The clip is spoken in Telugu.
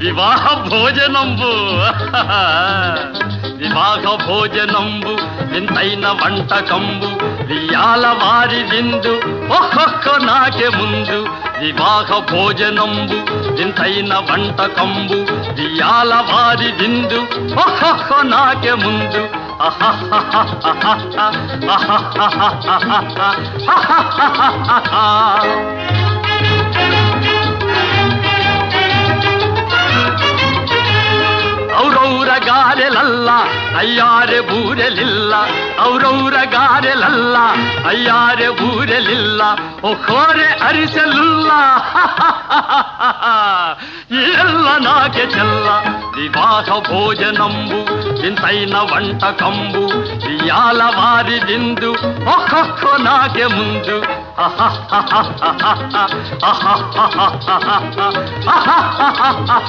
వివాహ భోజనంబు వివాహ భోజనంబు వింతైన వంటకంబు వియాల వారి విందు ఒక్కొక్క నాకే ముందు వివాహ భోజనంబు వింతైన వంటకంబు వియాల వారి విందు ఒక్కొక్క నాకే ముందు ಔರೌರ ಗಾರೆಲಲ್ಲ ಅಯ್ಯಾರೆ ಬೂರೆಲಿಲ್ಲ ಔರೌರ ಗಾರೆಲಲ್ಲ ಅಯ್ಯಾರೆ ಬೂರೆಲಿಲ್ಲ ಒಕ್ಕೋರೆ ಅರಿಸಲಿಲ್ಲ ಎಲ್ಲ ನಾಕೆ ಚೆಲ್ಲ ವಿವಾಹ ಭೋಜನಂಬು ವಿಂತೈನ వంటకంబు వియాల వారి విందు ఒక్కొక్క నాకే ముందు